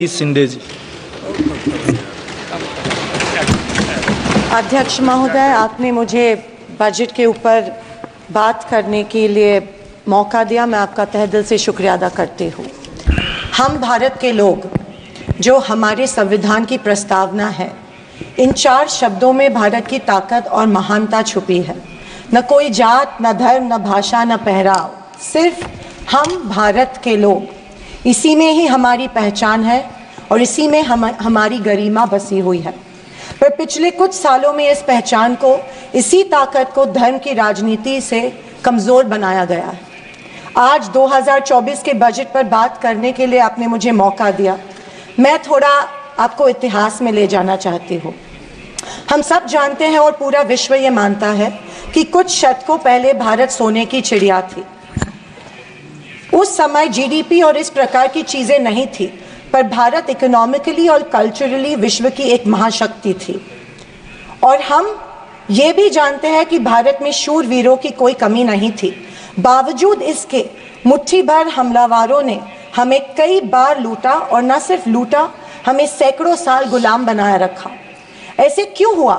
शिंदे जी। अध्यक्ष महोदय, आपने मुझे बजट के ऊपर बात करने के लिए मौका दिया, मैं आपका तहे दिल से शुक्रिया अदा करती हूँ। हम भारत के लोग, जो हमारे संविधान की प्रस्तावना है, इन 4 शब्दों में भारत की ताकत और महानता छुपी है। न कोई जात, न धर्म, न भाषा, न पहराव, सिर्फ हम भारत के लोग। इसी में ही हमारी पहचान है और इसी में हमारी गरिमा बसी हुई है। पर पिछले कुछ सालों में इस पहचान को, इसी ताकत को धर्म की राजनीति से कमज़ोर बनाया गया है। आज 2024 के बजट पर बात करने के लिए आपने मुझे मौका दिया। मैं थोड़ा आपको इतिहास में ले जाना चाहती हूँ। हम सब जानते हैं और पूरा विश्व ये मानता है कि कुछ शतकों पहले भारत सोने की चिड़िया थी। उस समय जीडीपी और इस प्रकार की चीज़ें नहीं थी, पर भारत इकोनॉमिकली और कल्चरली विश्व की एक महाशक्ति थी। और हम ये भी जानते हैं कि भारत में शूरवीरों की कोई कमी नहीं थी। बावजूद इसके मुट्ठी भर हमलावरों ने हमें कई बार लूटा, और न सिर्फ लूटा, हमें सैकड़ों साल गुलाम बनाए रखा। ऐसे क्यों हुआ?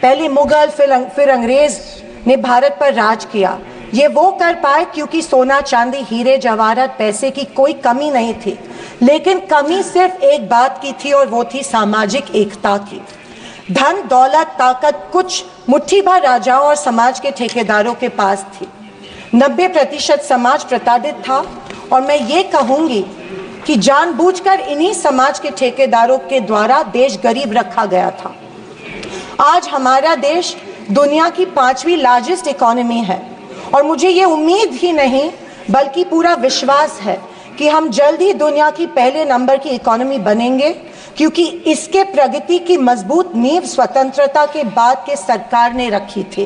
पहले मुगल, फिर अंग्रेज ने भारत पर राज किया। ये वो कर पाए क्योंकि सोना, चांदी, हीरे जवाहरात, पैसे की कोई कमी नहीं थी। लेकिन कमी सिर्फ एक बात की थी, और वो थी सामाजिक एकता की। धन, दौलत, ताकत कुछ मुट्ठी भर राजाओं और समाज के ठेकेदारों के पास थी। 90% समाज प्रताड़ित था, और मैं ये कहूँगी कि जानबूझकर इन्हीं समाज के ठेकेदारों के द्वारा देश गरीब रखा गया था। आज हमारा देश दुनिया की 5वीं लार्जेस्ट इकोनॉमी है, और मुझे ये उम्मीद ही नहीं बल्कि पूरा विश्वास है कि हम जल्द ही दुनिया की पहले नंबर की इकोनॉमी बनेंगे, क्योंकि इसके प्रगति की मजबूत नींव स्वतंत्रता के बाद के सरकार ने रखी थी।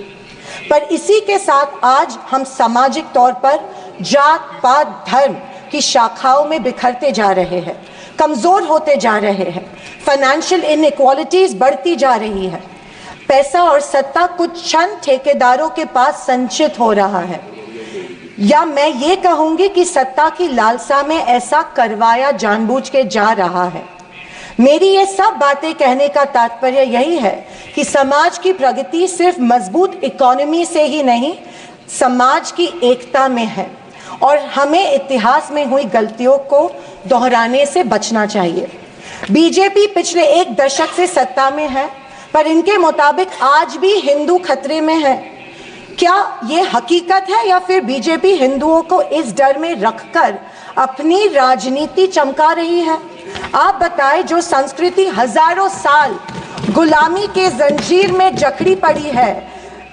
पर इसी के साथ आज हम सामाजिक तौर पर जात, पात, धर्म की शाखाओं में बिखरते जा रहे हैं, कमज़ोर होते जा रहे हैं। फाइनेंशियल इनइक्वालिटीज़ बढ़ती जा रही है। पैसा और सत्ता कुछ चंद ठेकेदारों के पास संचित हो रहा है, या मैं ये कहूँगी कि सत्ता की लालसा में ऐसा करवाया जानबूझ के जा रहा है। मेरी ये सब बातें कहने का तात्पर्य यही है कि समाज की प्रगति सिर्फ मजबूत इकोनॉमी से ही नहीं, समाज की एकता में है, और हमें इतिहास में हुई गलतियों को दोहराने से बचना चाहिए। बीजेपी पिछले 1 दशक से सत्ता में है, पर इनके मुताबिक आज भी हिंदू खतरे में है। क्या ये हकीकत है, या फिर बीजेपी हिंदुओं को इस डर में रखकर अपनी राजनीति चमका रही है? आप बताएं, जो संस्कृति हजारों साल गुलामी के जंजीर में जकड़ी पड़ी है,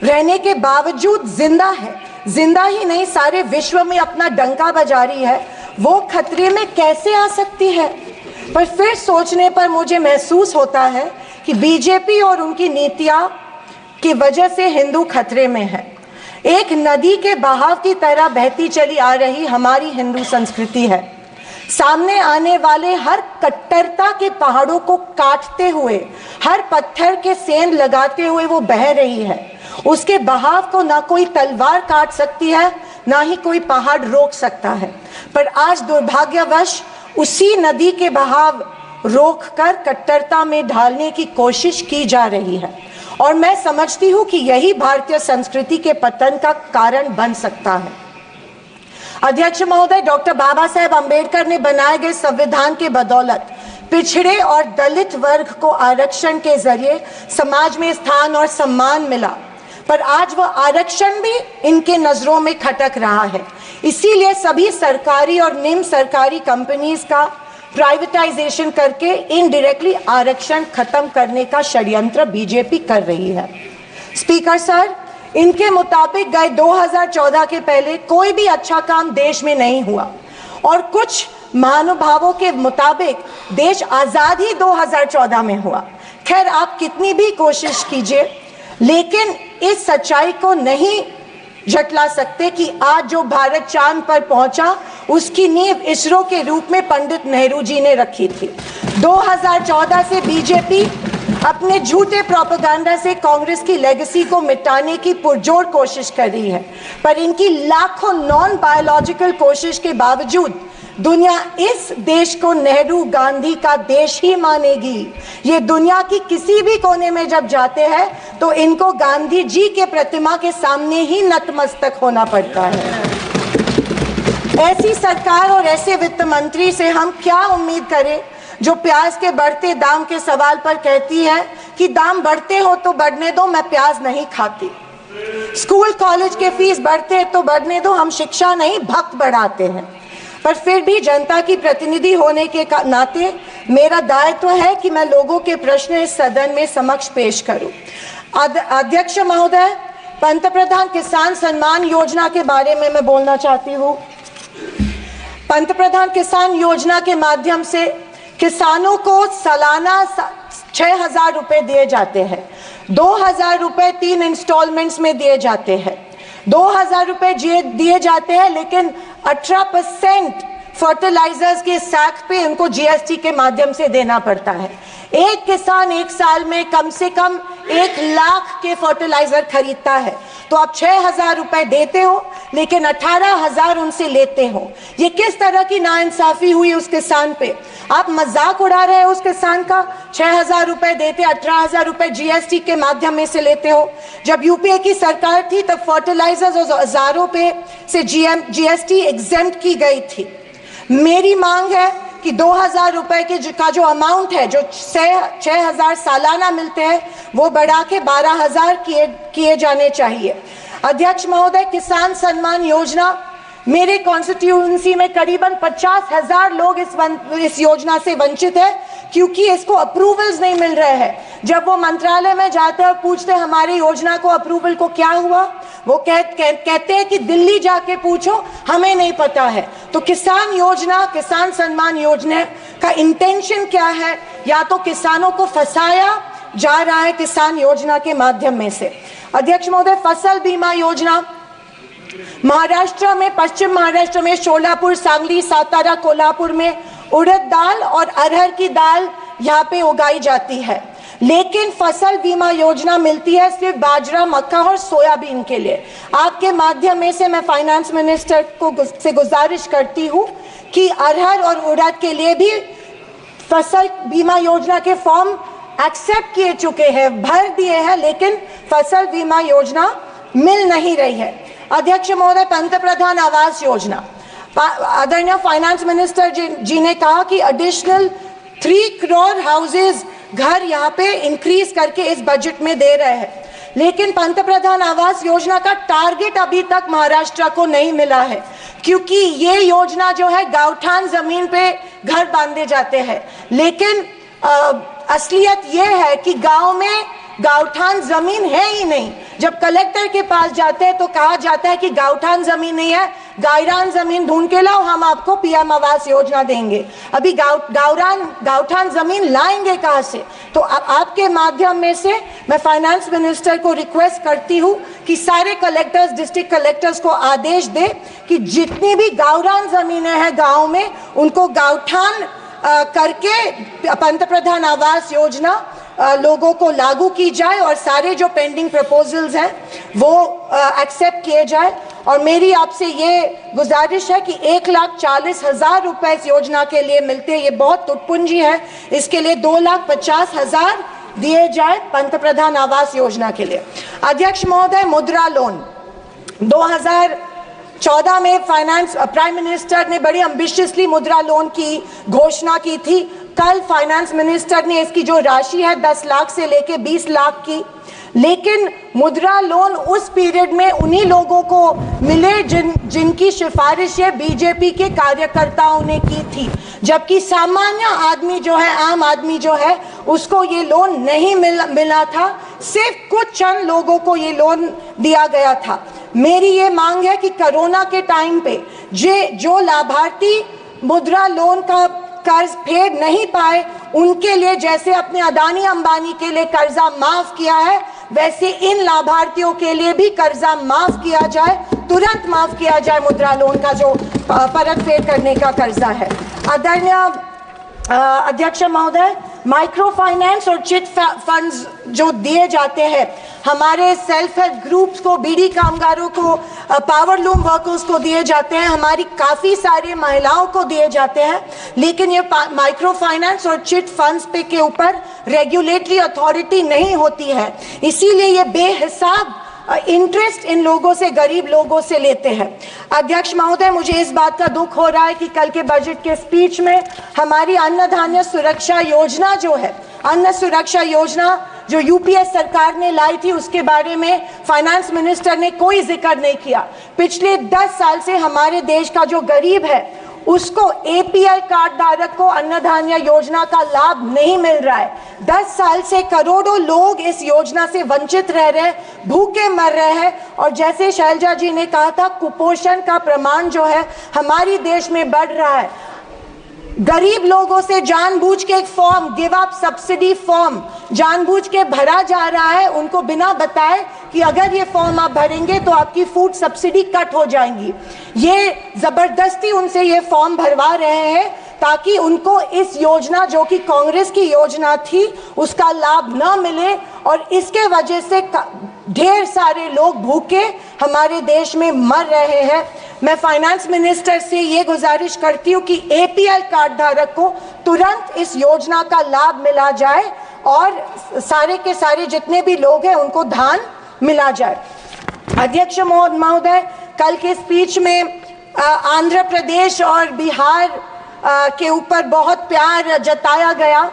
रहने के बावजूद जिंदा है, जिंदा ही नहीं सारे विश्व में अपना डंका बजा रही है, वो खतरे में कैसे आ सकती है? पर फिर सोचने पर मुझे महसूस होता है कि बीजेपी और उनकी नीतियां की वजह से हिंदू खतरे में है। एक नदी के बहाव की तरह बहती चली आ रही हमारी हिंदू संस्कृति है। सामने आने वाले हर कट्टरता के पहाड़ों को काटते हुए, हर पत्थर के सेंध लगाते हुए वो बह रही है। उसके बहाव को ना कोई तलवार काट सकती है, ना ही कोई पहाड़ रोक सकता है। पर आज दुर्भाग्यवश उसी नदी के बहाव रोककर कट्टरता में ढालने की कोशिश की जा रही है, और मैं समझती हूँ कि यही भारतीय संस्कृति के पतन का कारण बन सकता है। अध्यक्ष महोदय, डॉक्टर बाबा साहेब अम्बेडकर ने बनाए गए संविधान के बदौलत पिछड़े और दलित वर्ग को आरक्षण के जरिए समाज में स्थान और सम्मान मिला, पर आज वह आरक्षण भी इनके नजरों में खटक रहा है। इसीलिए सभी सरकारी और निम्न सरकारी कंपनीज का प्राइवेटाइजेशन करके इनडायरेक्टली आरक्षण खत्म करने का षड्यंत्र बीजेपी कर रही है। स्पीकर सर, इनके मुताबिक गए 2014 के पहले कोई भी अच्छा काम देश में नहीं हुआ, और कुछ महानुभावों के मुताबिक देश आजाद ही 2014 में हुआ। खैर, आप कितनी भी कोशिश कीजिए, लेकिन इस सच्चाई को नहीं झटला सकते कि आज जो भारत चांद पर पहुंचा, उसकी नींव इसरो के रूप में पंडित नेहरू जी ने रखी थी। 2014 से बीजेपी अपने झूठे प्रोपेगेंडा से कांग्रेस की लेगेसी को मिटाने की पुरजोर कोशिश कर रही है, पर इनकी लाखों नॉन बायोलॉजिकल कोशिश के बावजूद दुनिया इस देश को नेहरू गांधी का देश ही मानेगी। ये दुनिया की किसी भी कोने में जब जाते हैं तो इनको गांधी जी के प्रतिमा के सामने ही नतमस्तक होना पड़ता है। ऐसी सरकार और ऐसे वित्त मंत्री से हम क्या उम्मीद करें जो प्याज के बढ़ते दाम के सवाल पर कहती है कि दाम बढ़ते हो तो बढ़ने दो, मैं प्याज नहीं खाती। स्कूल कॉलेज के फीस बढ़ते हैं तो बढ़ने दो, हम शिक्षा नहीं भक्त बढ़ाते हैं। पर फिर भी जनता की प्रतिनिधि होने के नाते मेरा दायित्व है कि मैं लोगों के प्रश्न इस सदन में समक्ष पेश करूं। अध्यक्ष महोदय, पंतप्रधान किसान सम्मान योजना के बारे में मैं बोलना चाहती हूं। पंतप्रधान किसान योजना के माध्यम से किसानों को सालाना 6,000 रुपए दिए जाते हैं। 2,000 रुपए 3 इंस्टॉलमेंट्स में दिए जाते हैं। 2,000 रुपए दिए जाते हैं, लेकिन 18% फर्टिलाइजर्स के सैक पे उनको जीएसटी के माध्यम से देना पड़ता है। एक किसान एक साल में कम से कम 1 लाख के फर्टिलाइजर खरीदता है, तो आप 6,000 रुपए देते हो लेकिन 18,000 उनसे लेते हो। ये किस तरह की नाइंसाफी हुई उस किसान पे? आप मजाक उड़ा रहे हो उस किसान का। 6,000 रुपए देते, 18,000 रुपए जीएसटी के माध्यम से लेते हो। जब यूपीए की सरकार थी तब फर्टिलाइजर्स और औजारों पे से जीएसटी एग्जेम्प्ट की गई थी। मेरी मांग है कि 2,000 रुपए का जो अमाउंट है, जो 6,000 सालाना मिलते हैं, वो बढ़ा के 12,000 किए जाने चाहिए। अध्यक्ष महोदय, किसान सम्मान योजना, मेरे कॉन्स्टिट्यूएंसी में करीबन 50,000 लोग इस योजना से वंचित है क्योंकि इसको अप्रूवल्स नहीं मिल रहे हैं। जब वो मंत्रालय में जाते हैं और पूछते हैं हमारी योजना को अप्रूवल को क्या हुआ, वो कहते हैं कि दिल्ली जाके पूछो, हमें नहीं पता है। तो किसान योजना, किसान सम्मान योजना का इंटेंशन क्या है? या तो किसानों को फंसाया जा रहा है किसान योजना के माध्यम में से। अध्यक्ष महोदय, फसल बीमा योजना, महाराष्ट्र में, पश्चिम महाराष्ट्र में, शोलापुर, सांगली, सातारा, कोल्हापुर में उड़द दाल और अरहर की दाल यहाँ पे उगाई जाती है, लेकिन फसल बीमा योजना मिलती है सिर्फ बाजरा, मक्का और सोयाबीन के लिए। आपके माध्यम में से मैं फाइनेंस मिनिस्टर से गुजारिश करती हूँ कि अरहर और उड़द के लिए भी फसल बीमा योजना के फॉर्म एक्सेप्ट किए चुके हैं, भर दिए हैं, लेकिन फसल बीमा योजना मिल नहीं रही है। अध्यक्ष महोदय, पंतप्रधान आवास योजना, आदरणीय फाइनेंस मिनिस्टर जी ने कहा कि एडिशनल 3 करोड़ हाउसेज, घर यहाँ पे इंक्रीज करके इस बजट में दे रहे हैं, लेकिन पंतप्रधान आवास योजना का टारगेट अभी तक महाराष्ट्र को नहीं मिला है, क्योंकि ये योजना जो है गांवठान जमीन पे घर बांधे जाते हैं, लेकिन असलियत ये है कि गांव में गांवठान जमीन है ही नहीं। जब कलेक्टर के पास जाते हैं तो कहा जाता है कि गांवठान जमीन नहीं है, गायरान जमीन ढूंढ के लाओ, हम आपको पीएम आवास योजना देंगे। अभी गांवठान जमीन लाएंगे कहां से? तो आपके माध्यम में से मैं फाइनेंस मिनिस्टर को रिक्वेस्ट करती हूं कि सारे कलेक्टर्स, डिस्ट्रिक्ट कलेक्टर्स को आदेश दे कि जितनी भी गावरान जमीनें हैं गाँव में, उनको गांवठान करके पंतप्रधान आवास योजना लोगों को लागू की जाए और सारे जो पेंडिंग प्रपोजल्स हैं वो एक्सेप्ट किए जाए। और मेरी आपसे ये गुजारिश है कि 1,40,000 रुपए इस योजना के लिए मिलते हैं, ये बहुत टुटपुंजी है, इसके लिए 2,50,000 दिए जाए पंतप्रधान आवास योजना के लिए। अध्यक्ष महोदय, मुद्रा लोन 2014 में प्राइम मिनिस्टर ने बड़ी एम्बिशियसली मुद्रा लोन की घोषणा की थी। कल फाइनेंस मिनिस्टर ने इसकी जो राशि है 10 लाख से लेके 20 लाख की, लेकिन मुद्रा लोन उस पीरियड में उन्हीं लोगों को मिले जिनकी सिफारिशें बीजेपी के कार्यकर्ताओं ने की थी, जबकि सामान्य आदमी जो है, आम आदमी जो है, उसको ये लोन नहीं मिला था। सिर्फ कुछ चंद लोगों को ये लोन दिया गया था। मेरी ये मांग है कि कोरोना के टाइम पे जो लाभार्थी मुद्रा लोन का कर्ज फेड नहीं पाए, उनके लिए जैसे अपने अदानी अंबानी के लिए कर्जा माफ किया है, वैसे इन लाभार्थियों के लिए भी कर्जा माफ किया जाए, तुरंत माफ किया जाए मुद्रा लोन का जो परत फेड करने का कर्जा है। आदरणीय अध्यक्ष महोदय, माइक्रो फाइनेंस और चिट फंड्स जो दिए जाते हैं हमारे सेल्फ हेल्प ग्रुप्स को, बीड़ी कामगारों को, पावर लूम वर्कर्स को दिए जाते हैं, हमारी काफ़ी सारी महिलाओं को दिए जाते हैं, लेकिन ये माइक्रो फाइनेंस और चिट फंड्स पे के ऊपर रेगुलेटरी अथॉरिटी नहीं होती है, इसीलिए ये बेहिसाब इंटरेस्ट इन लोगों से, गरीब लोगों से लेते हैं। अध्यक्ष महोदय, मुझे इस बात का दुख हो रहा है कि कल के बजट के स्पीच में हमारी अन्न धान्य सुरक्षा योजना जो है, अन्न सुरक्षा योजना जो यूपीए सरकार ने लाई थी, उसके बारे में फाइनेंस मिनिस्टर ने कोई जिक्र नहीं किया। पिछले 10 साल से हमारे देश का जो गरीब है उसको एपीएल कार्ड धारक को अन्न धान्य योजना का लाभ नहीं मिल रहा है। 10 साल से करोड़ों लोग इस योजना से वंचित रह रहे हैं, भूखे मर रहे हैं, और जैसे शैलजा जी ने कहा था, कुपोषण का प्रमाण जो है हमारी देश में बढ़ रहा है। गरीब लोगों से जानबूझ के एक form, give up subsidy form जानबूझ के भरा जा रहा है, उनको बिना बताए कि अगर ये फॉर्म आप भरेंगे तो आपकी फूड सब्सिडी कट हो जाएंगी। ये जबरदस्ती उनसे ये फॉर्म भरवा रहे हैं ताकि उनको इस योजना, जो कि कांग्रेस की योजना थी, उसका लाभ न मिले, और इसके वजह से ढेर सारे लोग भूखे हमारे देश में मर रहे हैं। मैं फाइनेंस मिनिस्टर से ये गुजारिश करती हूँ कि एपीएल कार्ड धारक को तुरंत इस योजना का लाभ मिला जाए और सारे के सारे जितने भी लोग हैं उनको धान मिला जाए। अध्यक्ष महोदय, कल के स्पीच में आंध्र प्रदेश और बिहार के ऊपर बहुत प्यार जताया गया।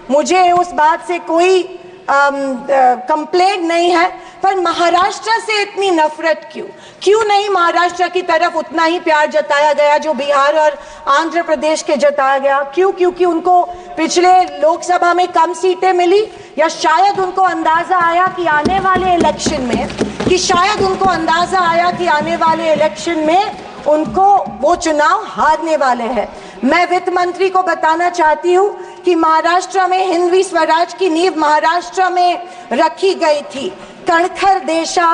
मुझे उस बात से कोई कंप्लेंट नहीं है, पर महाराष्ट्र से इतनी नफरत क्यों नहीं महाराष्ट्र की तरफ उतना ही प्यार जताया गया जो बिहार और आंध्र प्रदेश के जताया गया? क्यों? क्योंकि उनको पिछले लोकसभा में कम सीटें मिली, या शायद उनको अंदाजा आया कि आने वाले इलेक्शन में उनको वो चुनाव हारने वाले हैं। मैं वित्त मंत्री को बताना चाहती हूँ कि महाराष्ट्र में हिंदवी स्वराज की नींव महाराष्ट्र में रखी गई थी। कणखर देशा,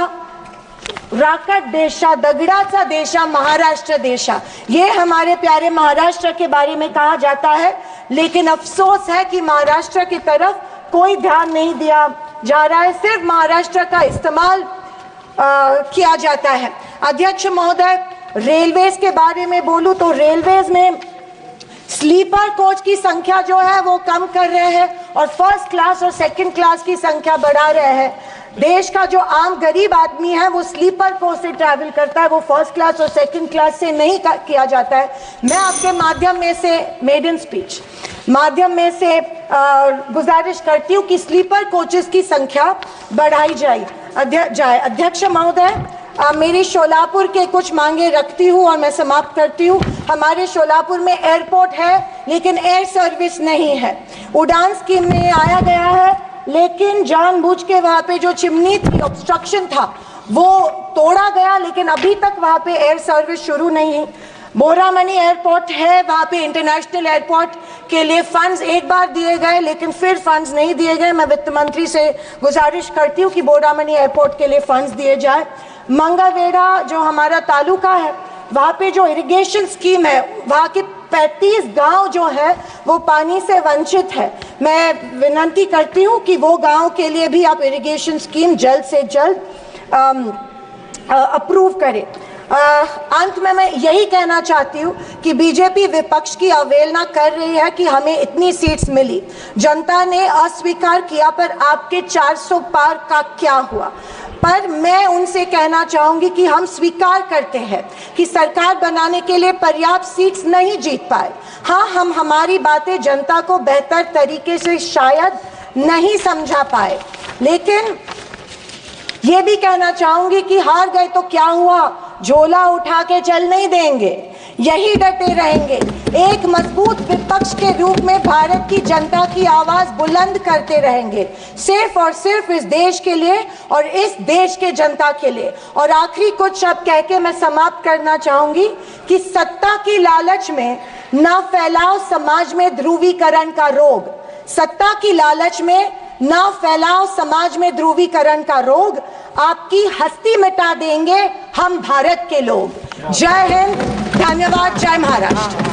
राकट देशा, दगडाचा देशा, महाराष्ट्र देशा, ये हमारे प्यारे महाराष्ट्र के बारे में कहा जाता है, लेकिन अफसोस है कि महाराष्ट्र की तरफ कोई ध्यान नहीं दिया जा रहा है, सिर्फ महाराष्ट्र का इस्तेमाल किया जाता है। अध्यक्ष महोदय, रेलवेज के बारे में बोलूं तो रेलवेज में स्लीपर कोच की संख्या जो है वो कम कर रहे हैं और फर्स्ट क्लास और सेकंड क्लास की संख्या बढ़ा रहे हैं। देश का जो आम गरीब आदमी है वो स्लीपर कोच से ट्रैवल करता है, वो फर्स्ट क्लास और सेकंड क्लास से नहीं किया जाता है। मैं आपके माध्यम में से मेडन स्पीच माध्यम में से गुजारिश करती हूँ कि स्लीपर कोचेस की संख्या बढ़ाई जाए। अध्यक्ष महोदय, मेरी शोलापुर के कुछ मांगे रखती हूँ और मैं समाप्त करती हूँ। हमारे शोलापुर में एयरपोर्ट है लेकिन एयर सर्विस नहीं है। उड़ान स्कीम में आया गया है, लेकिन जानबूझ के वहाँ पे जो चिमनी थी, ऑब्स्ट्रक्शन था, वो तोड़ा गया, लेकिन अभी तक वहाँ पे एयर सर्विस शुरू नहीं है। बोरामनी एयरपोर्ट है, वहाँ पे इंटरनेशनल एयरपोर्ट के लिए फंड्स एक बार दिए गए, लेकिन फिर फंड्स नहीं दिए गए। मैं वित्त मंत्री से गुजारिश करती हूँ कि बोरामनी एयरपोर्ट के लिए फंड्स दिए जाए। मंगावेड़ा जो हमारा तालुका है, वहाँ पे जो इरिगेशन स्कीम है, वहाँ के 35 गांव जो है वो पानी से वंचित है। मैं विनती करती हूँ कि वो गांव के लिए भी आप इरिगेशन स्कीम जल्द से जल्द अप्रूव करें। अंत में मैं यही कहना चाहती हूँ कि बीजेपी विपक्ष की अवहेलना कर रही है कि हमें इतनी सीट्स मिली, जनता ने अस्वीकार किया, पर आपके 400 पार का क्या हुआ? पर मैं उनसे कहना चाहूंगी कि हम स्वीकार करते हैं कि सरकार बनाने के लिए पर्याप्त सीट्स नहीं जीत पाए। हाँ, हम हमारी बातें जनता को बेहतर तरीके से शायद नहीं समझा पाए, लेकिन ये भी कहना चाहूंगी कि हार गए तो क्या हुआ, झोला उठा के चल नहीं देंगे, यही डटे रहेंगे। एक मजबूत विपक्ष के रूप में भारत की जनता की आवाज बुलंद करते रहेंगे, सिर्फ और सिर्फ इस देश के लिए और इस देश के जनता के लिए। और आखिरी कुछ शब्द कह के मैं समाप्त करना चाहूंगी कि सत्ता की लालच में ना फैलाओ समाज में ध्रुवीकरण का रोग, सत्ता की लालच में ना फैलाओ समाज में ध्रुवीकरण का रोग, आपकी हस्ती मिटा देंगे हम भारत के लोग। जय हिंद, धन्यवाद, जय महाराष्ट्र।